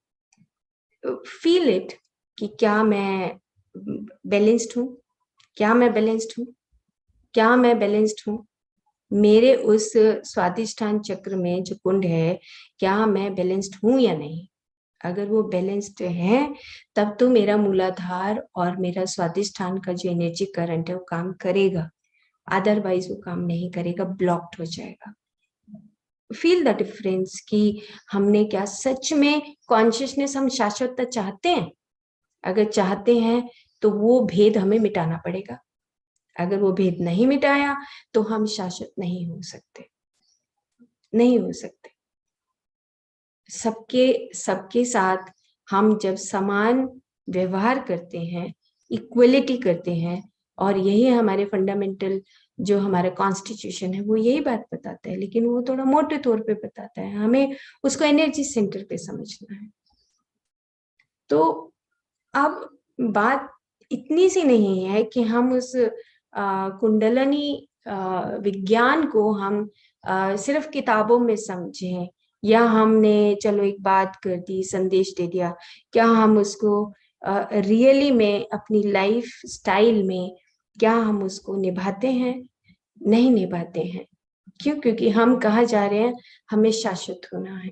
फील इट कि क्या मैं बैलेंस्ड हूँ, क्या मैं बैलेंस्ड हूँ, क्या मैं बैलेंस्ड हूँ। मेरे उस स्वादिष्ठान चक्र में जो कुंड है, क्या मैं बैलेंस्ड हूँ या नहीं। अगर वो बैलेंस्ड है तब तो मेरा मूलाधार और मेरा स्वादिष्ठान का जो एनर्जी करंट है वो काम करेगा, अदरवाइज वो काम नहीं करेगा, ब्लॉक्ड हो जाएगा। फील द डिफरेंस कि हमने क्या सच में कॉन्शियसनेस हम शाश्वतता चाहते हैं। अगर चाहते हैं तो वो भेद हमें मिटाना पड़ेगा। अगर वो भेद नहीं मिटाया तो हम शाश्वत नहीं हो सकते, नहीं हो सकते। सबके सबके साथ हम जब समान व्यवहार करते हैं, इक्वलिटी करते हैं, और यही हमारे फंडामेंटल जो हमारा कॉन्स्टिट्यूशन है वो यही बात बताता है, लेकिन वो थोड़ा मोटे तौर पे बताता है, हमें उसको एनर्जी सेंटर पे समझना है। तो अब बात इतनी सी नहीं है कि हम उस कुंडलनी विज्ञान को हम सिर्फ किताबों में समझें, या हमने चलो एक बात कर दी, संदेश दे दिया। क्या हम उसको रियली में अपनी लाइफ स्टाइल में क्या हम उसको निभाते हैं? नहीं निभाते हैं। क्यों? क्योंकि हम कहाँ जा रहे हैं, हमें शाश्वत होना है,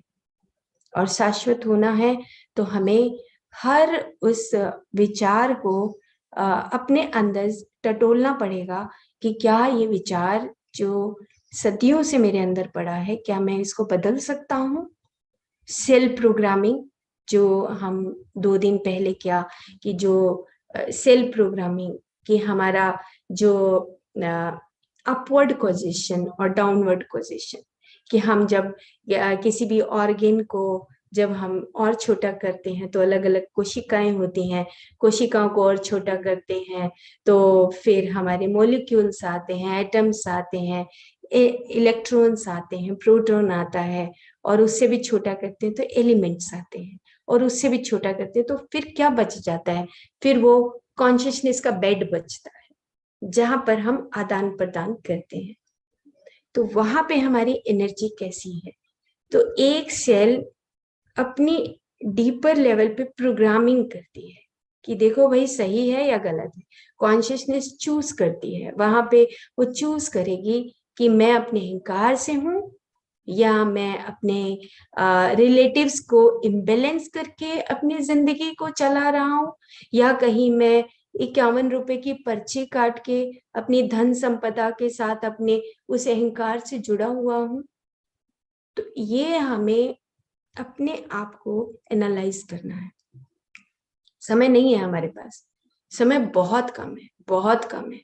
और शाश्वत होना है तो हमें हर उस विचार को अपने अंदर टटोलना पड़ेगा कि क्या ये विचार जो सदियों से मेरे अंदर पड़ा है, क्या मैं इसको बदल सकता हूँ। सेल्फ प्रोग्रामिंग जो हम 2 दिन पहले किया, कि जो सेल्फ प्रोग्रामिंग कि हमारा जो अपवर्ड कोजिशन और डाउनवर्ड कोजिशन, कि हम जब किसी भी ऑर्गेन को जब हम और छोटा करते हैं तो अलग अलग कोशिकाएं होती हैं, कोशिकाओं को और छोटा करते हैं तो फिर हमारे मॉलिक्यूल्स आते हैं, एटम्स आते हैं, इलेक्ट्रॉन्स आते हैं, प्रोटॉन आता है, और उससे भी छोटा करते हैं तो एलिमेंट्स आते हैं, और उससे भी छोटा करते हैं तो फिर क्या बच जाता है, फिर वो कॉन्शियसनेस का बेड बचता है जहां पर हम आदान प्रदान करते हैं। तो वहां पे हमारी एनर्जी कैसी है, तो एक सेल अपनी डीपर लेवल पे प्रोग्रामिंग करती है कि देखो भाई सही है या गलत है। कॉन्शियसनेस चूज करती है, वहां पे वो चूज करेगी कि मैं अपने अहंकार से हूं, या मैं अपने रिलेटिव्स को इम्बेलेंस करके अपनी जिंदगी को चला रहा हूं, या कहीं मैं 51 रुपए की पर्ची काट के अपनी धन संपदा के साथ अपने उस अहंकार से जुड़ा हुआ हूं। तो ये हमें अपने आप को एनालाइज करना है। समय नहीं है हमारे पास, समय बहुत कम है, बहुत कम है,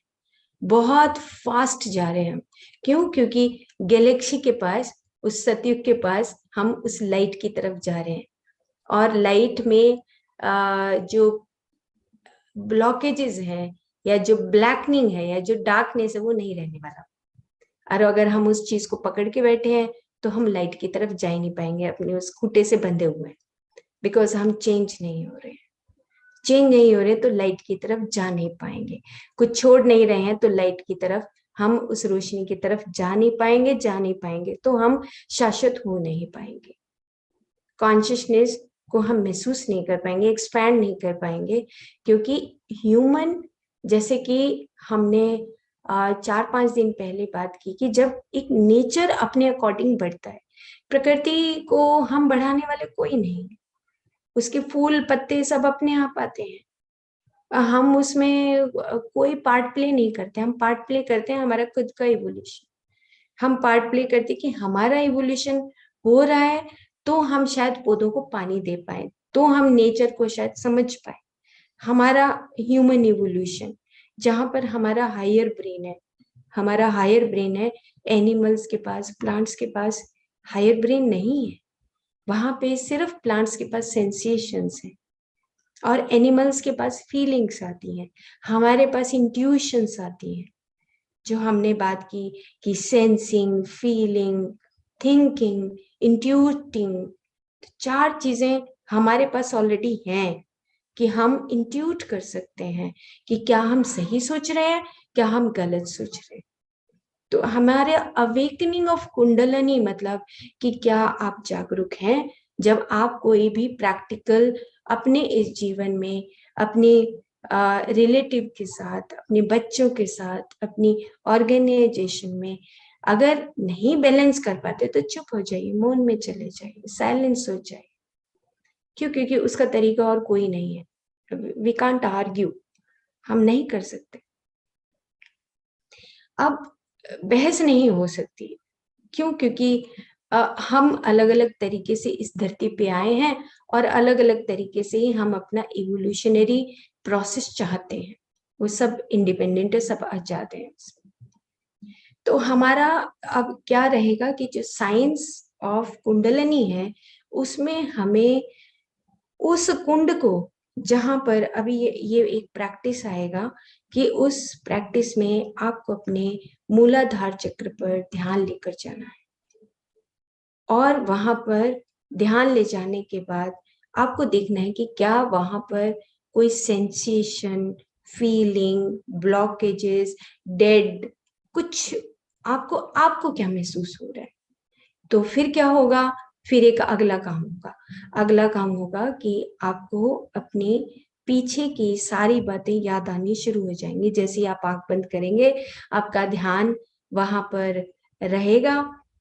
बहुत फास्ट जा रहे हैं हम। क्यों? क्योंकि गैलेक्सी के पास, उस सतयुग के पास हम उस लाइट की तरफ जा रहे हैं, और लाइट में जो ब्लॉकेजेस हैं, या जो ब्लैकनिंग है, या जो डार्कनेस है, वो नहीं रहने वाला। और अगर हम उस चीज को पकड़ के बैठे हैं तो हम लाइट की तरफ जा ही नहीं पाएंगे, अपने उस खूटे से बंधे हुए हैं, बिकॉज हम चेंज नहीं हो रहे, चेंज नहीं हो रहे तो लाइट की तरफ जा नहीं पाएंगे। कुछ छोड़ नहीं रहे हैं तो लाइट की तरफ, हम उस रोशनी की तरफ जा नहीं पाएंगे, जा नहीं पाएंगे तो हम शाश्वत हो नहीं पाएंगे। कॉन्शियसनेस को हम महसूस नहीं कर पाएंगे, एक्सपैंड नहीं कर पाएंगे, क्योंकि ह्यूमन, जैसे कि हमने 4-5 दिन पहले बात की, कि जब एक नेचर अपने अकॉर्डिंग बढ़ता है, प्रकृति को हम बढ़ाने वाले कोई नहीं, उसके फूल पत्ते सब अपने आप आते हैं, हम उसमें कोई पार्ट प्ले नहीं करते। हम पार्ट प्ले करते हैं हमारा खुद का इवोल्यूशन, हम पार्ट प्ले करते कि हमारा इवोल्यूशन हो रहा है तो हम शायद पौधों को पानी दे पाए, तो हम नेचर को शायद समझ पाए। हमारा ह्यूमन इवोल्यूशन, जहां पर हमारा हायर ब्रेन है, हमारा हायर ब्रेन है, एनिमल्स के पास, प्लांट्स के पास हायर ब्रेन नहीं है। वहां पे सिर्फ प्लांट्स के पास सेंसेशंस है, और एनिमल्स के पास फीलिंग्स आती हैं, हमारे पास इंट्यूशंस आती हैं, जो हमने बात की कि सेंसिंग, फीलिंग, थिंकिंग, इंट्यूटिंग, 4 चीजें हमारे पास ऑलरेडी हैं, कि हम इंट्यूट कर सकते हैं कि क्या हम सही सोच रहे हैं, क्या हम गलत सोच रहे हैं। तो हमारे अवेकनिंग ऑफ कुंडलनी मतलब कि क्या आप जागरूक हैं जब आप कोई भी प्रैक्टिकल अपने इस जीवन में अपने रिलेटिव के साथ, अपने बच्चों के साथ, अपनी ऑर्गेनाइजेशन में अगर नहीं बैलेंस कर पाते तो चुप हो जाइए, मौन में चले जाइए, साइलेंस हो जाइए। क्यों? क्योंकि उसका तरीका और कोई नहीं है। वी कांट आर्ग्यू, हम नहीं कर सकते। अब बहस नहीं हो सकती। क्यों? क्योंकि हम अलग अलग तरीके से इस धरती पे आए हैं और अलग अलग तरीके से ही हम अपना इवोल्यूशनरी प्रोसेस चाहते हैं। वो सब इंडिपेंडेंट है, सब आजाद है। तो हमारा अब क्या रहेगा कि जो साइंस ऑफ कुंडलिनी है उसमें हमें उस कुंड को, जहां पर अभी ये एक प्रैक्टिस आएगा कि उस प्रैक्टिस में आपको अपने मूलाधार चक्र पर ध्यान लेकर जाना है और वहां पर ध्यान ले जाने के बाद आपको देखना है कि क्या वहां पर कोई सेंसेशन, फीलिंग, ब्लॉकेजेस, डेड, कुछ आपको आपको क्या महसूस हो रहा है। तो फिर क्या होगा? फिर एक अगला काम होगा। अगला काम होगा कि आपको अपने पीछे की सारी बातें याद आनी शुरू हो जाएंगी। जैसे ही आप आंख बंद करेंगे आपका ध्यान वहां पर रहेगा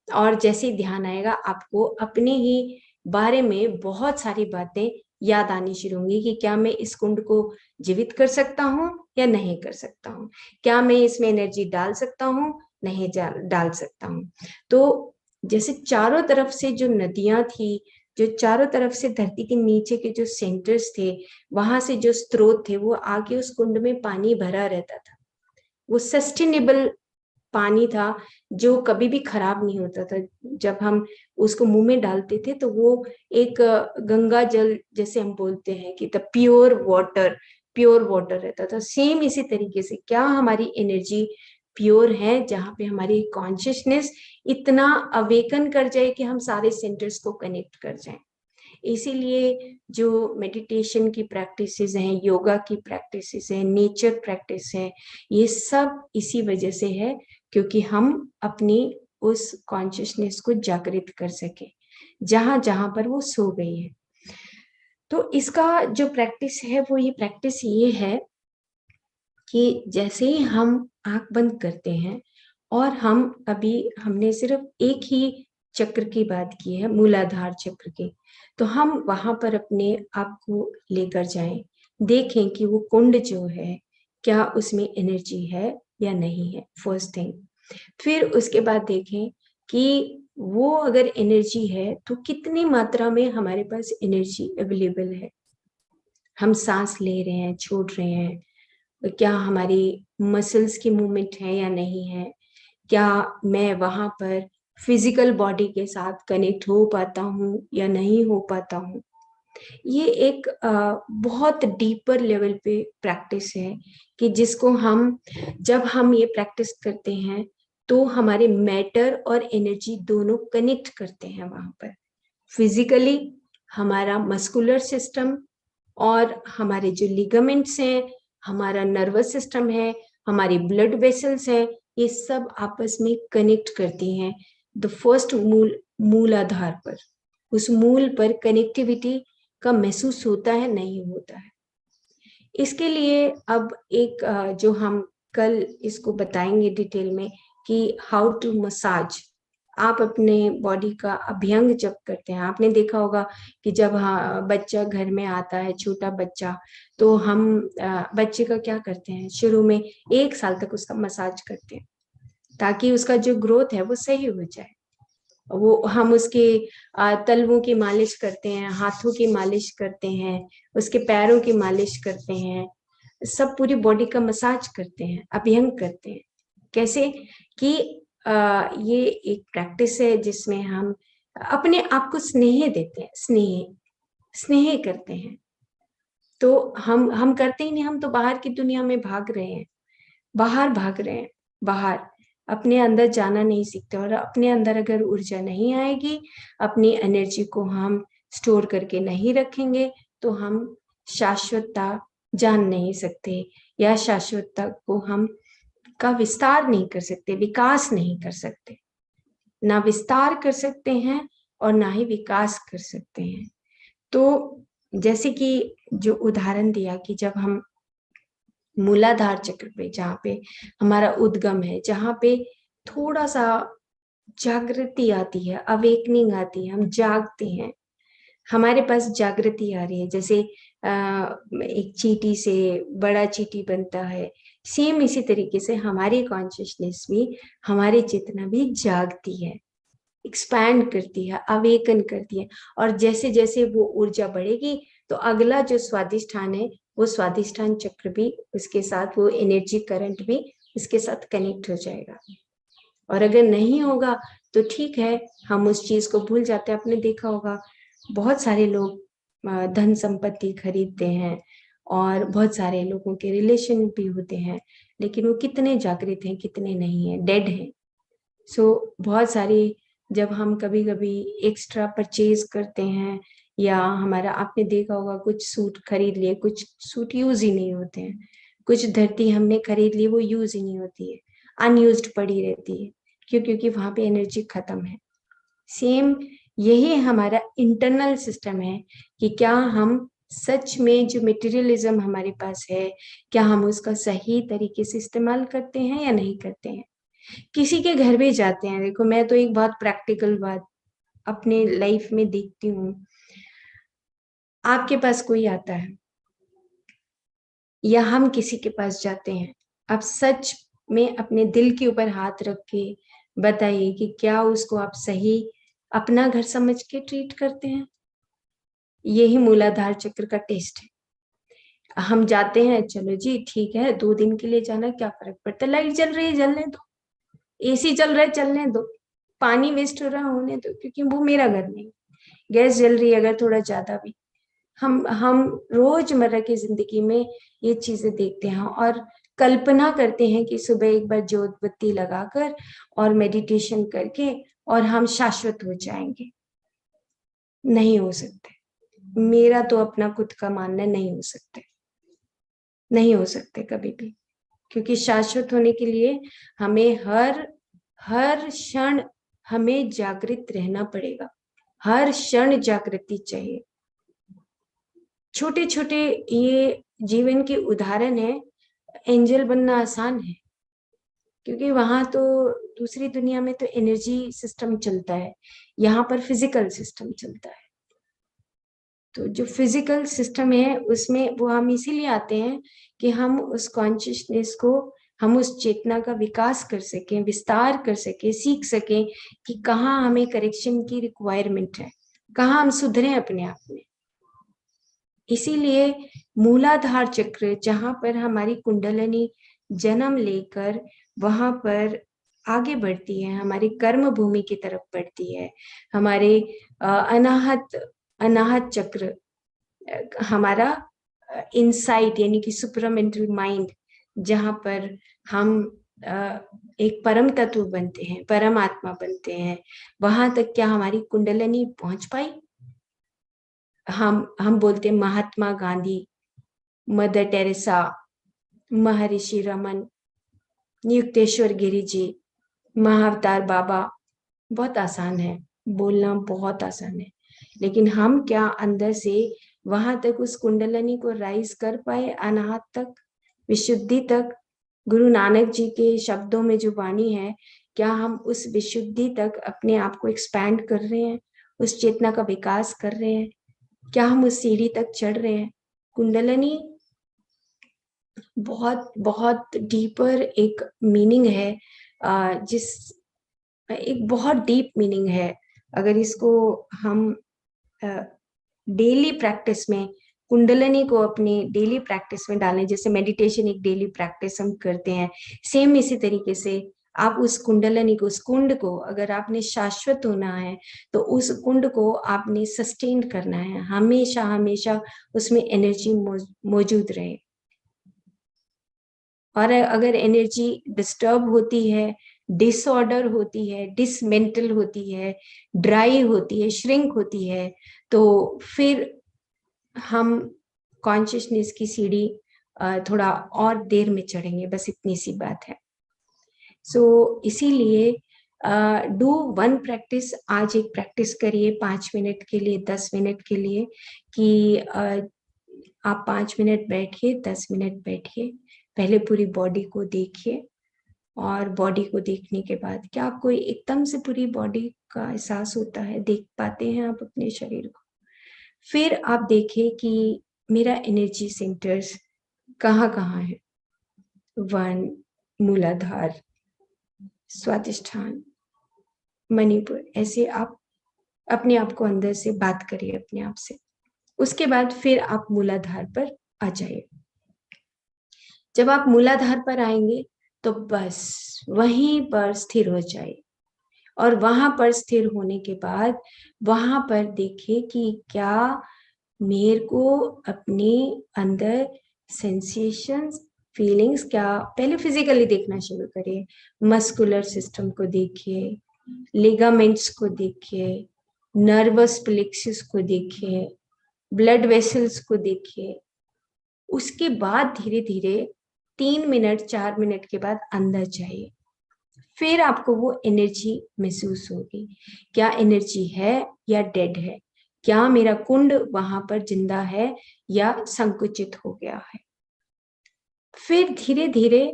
और जैसे ही ध्यान आएगा आपको अपने ही बारे में बहुत सारी बातें याद आनी शुरू होंगी कि क्या मैं इस कुंड को जीवित कर सकता हूँ या नहीं कर सकता हूँ, क्या मैं इसमें एनर्जी डाल सकता हूँ, नहीं डाल सकता हूँ। तो जैसे चारों तरफ से जो नदियां थी, जो चारों तरफ से धरती के नीचे के जो सेंटर्स थे, वहां से जो स्रोत थे, वो आके उस कुंड में पानी भरा रहता था। वो सस्टेनेबल पानी था जो कभी भी खराब नहीं होता था। जब हम उसको मुंह में डालते थे तो वो एक गंगा जल जैसे हम बोलते हैं कि द प्योर वाटर रहता था। सेम इसी तरीके से क्या हमारी एनर्जी प्योर है, जहाँ पे हमारी कॉन्शियसनेस इतना अवेकन कर जाए कि हम सारे सेंटर्स को कनेक्ट कर जाएं। इसीलिए जो मेडिटेशन की प्रैक्टिसेस हैं, योगा की प्रैक्टिसेस हैं, नेचर प्रैक्टिस है, ये सब इसी वजह से है क्योंकि हम अपनी उस कॉन्शियसनेस को जागृत कर सके जहां जहां पर वो सो गई है। तो इसका जो प्रैक्टिस है वो ये प्रैक्टिस ये है कि जैसे ही हम आंख बंद करते हैं और हम अभी हमने सिर्फ एक ही चक्र की बात की है, मूलाधार चक्र की, तो हम वहां पर अपने आप को लेकर जाएं, देखें कि वो कुंड जो है क्या उसमें एनर्जी है या नहीं है, फर्स्ट थिंग। फिर उसके बाद देखें कि वो अगर एनर्जी है तो कितनी मात्रा में हमारे पास एनर्जी अवेलेबल है। हम सांस ले रहे हैं, छोड़ रहे हैं, क्या हमारी मसल्स की मूवमेंट है या नहीं है, क्या मैं वहां पर फिजिकल बॉडी के साथ कनेक्ट हो पाता हूँ या नहीं हो पाता हूँ। ये एक बहुत डीपर लेवल पे प्रैक्टिस है कि जिसको हम जब हम ये प्रैक्टिस करते हैं तो हमारे मैटर और एनर्जी दोनों कनेक्ट करते हैं वहां पर फिजिकली। हमारा मस्कुलर सिस्टम और हमारे जो लिगामेंट्स हैं, हमारा नर्वस सिस्टम है, हमारी ब्लड वेसल्स है, ये सब आपस में कनेक्ट करती हैं द फर्स्ट मूलाधार पर। उस मूल पर कनेक्टिविटी का महसूस होता है, नहीं होता है। इसके लिए अब एक जो हम कल इसको बताएंगे डिटेल में कि हाउ टू मसाज। आप अपने बॉडी का अभ्यंग जब करते हैं, आपने देखा होगा कि जब बच्चा घर में आता है, छोटा बच्चा, तो हम बच्चे का क्या करते हैं, शुरू में 1 साल तक उसका मसाज करते हैं ताकि उसका जो ग्रोथ है वो सही हो जाए। वो हम उसके तलवों की मालिश करते हैं, हाथों की मालिश करते हैं, उसके पैरों की मालिश करते हैं, सब पूरी बॉडी का मसाज करते हैं, अभ्यंग करते हैं। कैसे कि ये एक प्रैक्टिस है जिसमें हम अपने आप को स्नेह देते हैं, स्नेह करते हैं। तो हम करते ही नहीं, हम तो बाहर की दुनिया में भाग रहे हैं, बाहर भाग रहे हैं, बाहर अपने अंदर जाना नहीं सीखते। और अपने अंदर अगर ऊर्जा नहीं आएगी, अपनी एनर्जी को हम स्टोर करके नहीं रखेंगे तो हम शाश्वतता जान नहीं सकते या शाश्वतता को हम का विस्तार नहीं कर सकते, विकास नहीं कर सकते। ना विस्तार कर सकते हैं और ना ही विकास कर सकते हैं। तो जैसे कि जो उदाहरण दिया कि जब हम मूलाधार चक्र पे, जहाँ पे हमारा उद्गम है, जहाँ पे थोड़ा सा जागृति आती है, अवेकनिंग आती है, हम जागते हैं, हमारे पास जागृति आ रही है, जैसे एक चींटी से बड़ा चींटी बनता है, सेम इसी तरीके से हमारी कॉन्शियसनेस भी, हमारी चेतना भी जागती है, एक्सपैंड करती है, अवेकन करती है। और जैसे जैसे वो ऊर्जा बढ़ेगी तो अगला जो स्वादिष्ठान है, वो स्वादिष्ठान चक्र भी उसके साथ, वो एनर्जी करंट भी उसके साथ कनेक्ट हो जाएगा। और अगर नहीं होगा तो ठीक है, हम उस चीज को भूल जाते हैं। आपने देखा होगा बहुत सारे लोग धन संपत्ति खरीदते हैं और बहुत सारे लोगों के रिलेशन भी होते हैं, लेकिन वो कितने जागृत हैं, कितने नहीं है, डेड हैं। बहुत सारी, जब हम कभी कभी एक्स्ट्रा परचेज करते हैं, या हमारा, आपने देखा होगा कुछ सूट खरीद लिए, कुछ सूट यूज ही नहीं होते हैं, कुछ धरती हमने खरीद ली, वो यूज ही नहीं होती है, अनयूज्ड पड़ी रहती है। क्यों? क्योंकि वहां पे एनर्जी खत्म है। सेम यही हमारा इंटरनल सिस्टम है कि क्या हम सच में जो मटेरियलिज्म हमारे पास है, क्या हम उसका सही तरीके से इस्तेमाल करते हैं या नहीं करते हैं। किसी के घर भी जाते हैं, देखो मैं तो एक बहुत प्रैक्टिकल बात अपने लाइफ में देखती हूँ, आपके पास कोई आता है या हम किसी के पास जाते हैं, आप सच में अपने दिल के ऊपर हाथ रख के बताइए कि क्या उसको आप सही अपना घर समझ के ट्रीट करते हैं। यही मूलाधार चक्र का टेस्ट है। हम जाते हैं, चलो जी ठीक है, 2 दिन के लिए जाना, क्या फर्क पड़ता है, लाइट जल रही है जलने दो, एसी चल रहा है चलने दो, पानी वेस्ट हो रहा है होने दो, क्योंकि वो मेरा घर नहीं। गैस जल रही है अगर थोड़ा ज्यादा भी, हम रोजमर्रा की जिंदगी में ये चीजें देखते हैं और कल्पना करते हैं कि सुबह एक बार जोत बत्ती लगाकर और मेडिटेशन करके और हम शाश्वत हो जाएंगे। नहीं हो सकते। मेरा तो अपना खुद का मानना, नहीं हो सकते, नहीं हो सकते कभी भी। क्योंकि शाश्वत होने के लिए हमें हर हर क्षण हमें जागृत रहना पड़ेगा, हर क्षण जागृति चाहिए। छोटे छोटे ये जीवन के उदाहरण है। एंजल बनना आसान है, क्योंकि वहां तो दूसरी दुनिया में तो एनर्जी सिस्टम चलता है, यहाँ पर फिजिकल सिस्टम चलता है। तो जो फिजिकल सिस्टम है उसमें वो हम इसीलिए आते हैं कि हम उस कॉन्शियसनेस को, हम उस चेतना का विकास कर सकें, विस्तार कर सकें, सीख सकें कि कहाँ हमें करेक्शन की रिक्वायरमेंट है, कहाँ हम सुधरे अपने आप में। इसीलिए मूलाधार चक्र, जहां पर हमारी कुंडलिनी जन्म लेकर वहां पर आगे बढ़ती है, हमारी कर्म भूमि की तरफ बढ़ती है, हमारे अनाहत अनाहत चक्र, हमारा इनसाइट यानी कि सुपरामेंटल माइंड, जहां पर हम एक परम तत्व बनते हैं, परम आत्मा बनते हैं, वहां तक क्या हमारी कुंडलिनी पहुंच पाई। हम बोलते हैं महात्मा गांधी, मदर टेरेसा, महर्षि रमन, युक्तेश्वर गिरी जी, महाअवतार बाबा। बहुत आसान है, बोलना बहुत आसान है, लेकिन हम क्या अंदर से वहां तक उस कुंडलिनी को राइज कर पाए, अनाहत तक, विशुद्धि तक। गुरु नानक जी के शब्दों में जो वाणी है, क्या हम उस विशुद्धि तक अपने आप को एक्सपैंड कर रहे हैं, उस चेतना का विकास कर रहे हैं, क्या हम उस सीढ़ी तक चढ़ रहे हैं। कुंडलिनी बहुत बहुत डीपर एक मीनिंग है, जिस एक बहुत डीप मीनिंग है। अगर इसको हम डेली प्रैक्टिस में, कुंडलिनी को अपनी डेली प्रैक्टिस में डालें, जैसे मेडिटेशन एक डेली प्रैक्टिस हम करते हैं, सेम इसी तरीके से आप उस कुंडलिनी को, उस कुंड को, अगर आपने शाश्वत होना है तो उस कुंड को आपने सस्टेन करना है, हमेशा हमेशा उसमें एनर्जी मौजूद रहे। और अगर एनर्जी डिस्टर्ब होती है, डिसऑर्डर होती है, डिसमेंटल होती है, ड्राई होती है, श्रिंक होती है, तो फिर हम कॉन्शियसनेस की सीढ़ी थोड़ा और देर में चढ़ेंगे। बस इतनी सी बात है। सो इसीलिए डू वन प्रैक्टिस। आज एक प्रैक्टिस करिए 5 मिनट के लिए, 10 मिनट के लिए, कि आप 5 मिनट बैठिए, 10 मिनट बैठिए, पहले पूरी बॉडी को देखिए, और बॉडी को देखने के बाद क्या आपको एकदम से पूरी बॉडी का एहसास होता है, देख पाते हैं आप अपने शरीर को? फिर आप देखिए कि मेरा एनर्जी सेंटर्स कहाँ कहाँ है। 1 मूलाधार, स्वादिष्ठान, मणिपुर, ऐसे आप अपने आप को अंदर से बात करिए अपने आप से। उसके बाद फिर आप मूलाधार पर आ जाइए। जब आप मूलाधार पर आएंगे तो बस वहीं पर स्थिर हो जाइए, और वहां पर स्थिर होने के बाद वहां पर देखिए कि क्या मेरे को अपने अंदर सेंसेशंस, फीलिंग्स, क्या पहले फिजिकली देखना शुरू करिए। मस्कुलर सिस्टम को देखिए, लिगामेंट्स को देखिए, नर्वस प्लेक्सस को देखिए, ब्लड वेसल्स को देखिए। उसके बाद धीरे धीरे 3 मिनट 4 मिनट के बाद अंदर जाइए। फिर आपको वो एनर्जी महसूस होगी, क्या एनर्जी है या डेड है, क्या मेरा कुंड वहां पर जिंदा है या संकुचित हो गया है। फिर धीरे धीरे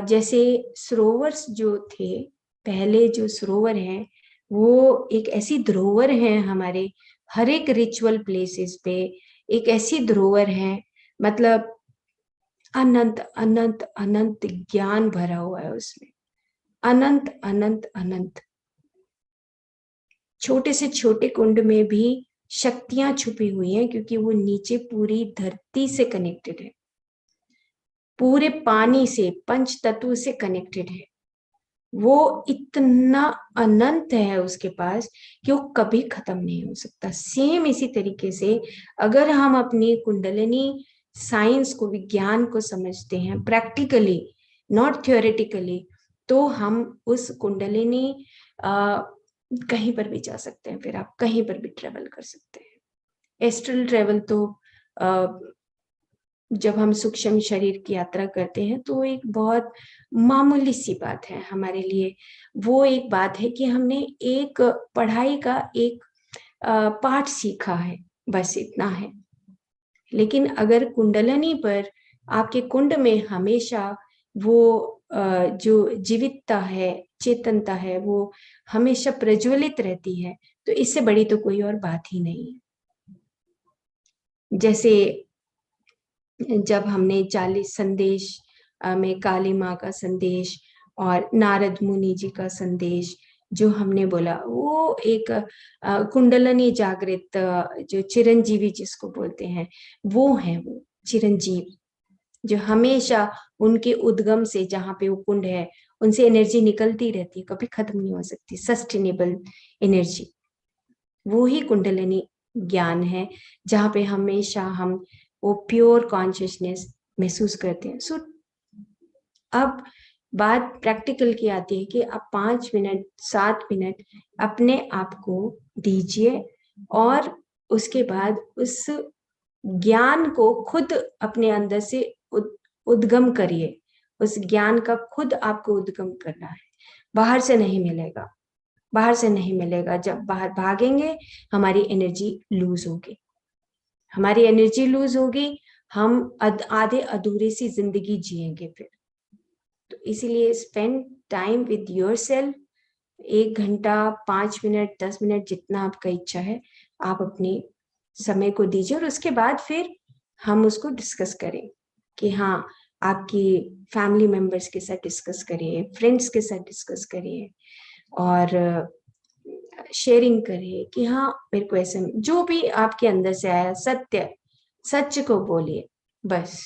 जैसे सरोवर जो थे पहले, जो सरोवर हैं वो एक ऐसी धरोहर है हमारे हर एक रिचुअल प्लेसेस पे, एक ऐसी धरोहर है, मतलब अनंत अनंत अनंत ज्ञान भरा हुआ है उसमें, अनंत अनंत अनंत। छोटे से छोटे कुंड में भी शक्तियां छुपी हुई हैं, क्योंकि वो नीचे पूरी धरती से कनेक्टेड है, पूरे पानी से, पंच तत्व से कनेक्टेड है। वो इतना अनंत है उसके पास कि वो कभी खत्म नहीं हो सकता। सेम इसी तरीके से अगर हम अपनी कुंडलिनी साइंस को, विज्ञान को समझते हैं प्रैक्टिकली, नॉट थ्योरेटिकली, तो हम उस कुंडलिनी कहीं पर भी जा सकते हैं, फिर आप कहीं पर भी ट्रेवल कर सकते हैं। एस्ट्रल ट्रेवल तो जब हम सूक्ष्म शरीर की यात्रा करते हैं तो एक बहुत मामूली सी बात है हमारे लिए। वो एक बात है कि हमने एक पढ़ाई का एक पाठ सीखा है, बस इतना है। लेकिन अगर कुंडलिनी पर, आपके कुंड में हमेशा वो जो जीवितता है, चेतनता है, वो हमेशा प्रज्वलित रहती है, तो इससे बड़ी तो कोई और बात ही नहीं है। जैसे जब हमने 40 संदेश में काली माँ का संदेश और नारद मुनि जी का संदेश जो हमने बोला, वो एक कुंडलिनी जागृत, जो चिरंजीवी जिसको बोलते हैं, वो है वो चिरंजीव, जो हमेशा उनके उद्गम से, जहाँ पे वो कुंड है, उनसे एनर्जी निकलती रहती है, कभी खत्म नहीं हो सकती, सस्टेनेबल एनर्जी। वो ही कुंडलिनी ज्ञान है, जहाँ पे हमेशा हम वो प्योर कॉन्शियसनेस महसूस करते हैं। सो अब बात प्रैक्टिकल की आती है कि आप 5 मिनट 7 मिनट अपने आप को दीजिए, और उसके बाद उस ज्ञान को खुद अपने अंदर से उद्गम करिए। उस ज्ञान का खुद आपको उद्गम करना है, बाहर से नहीं मिलेगा, बाहर से नहीं मिलेगा। जब बाहर भागेंगे हमारी एनर्जी लूज होगी, हमारी एनर्जी लूज होगी, हम आधे अधूरे सी जिंदगी जिएंगे फिर। तो इसीलिए स्पेंड टाइम विद योरसेल्फ। 1 घंटा, 5 मिनट, 10 मिनट, जितना आपका इच्छा है, आप अपनी समय को दीजिए, और उसके बाद फिर हम उसको डिस्कस करें कि हाँ, आपकी फैमिली मेंबर्स के साथ डिस्कस करिए, फ्रेंड्स के साथ डिस्कस करिए, और शेयरिंग करिए कि हाँ मेरे को ऐसे, जो भी आपके अंदर से आया सत्य, सच को बोलिए बस।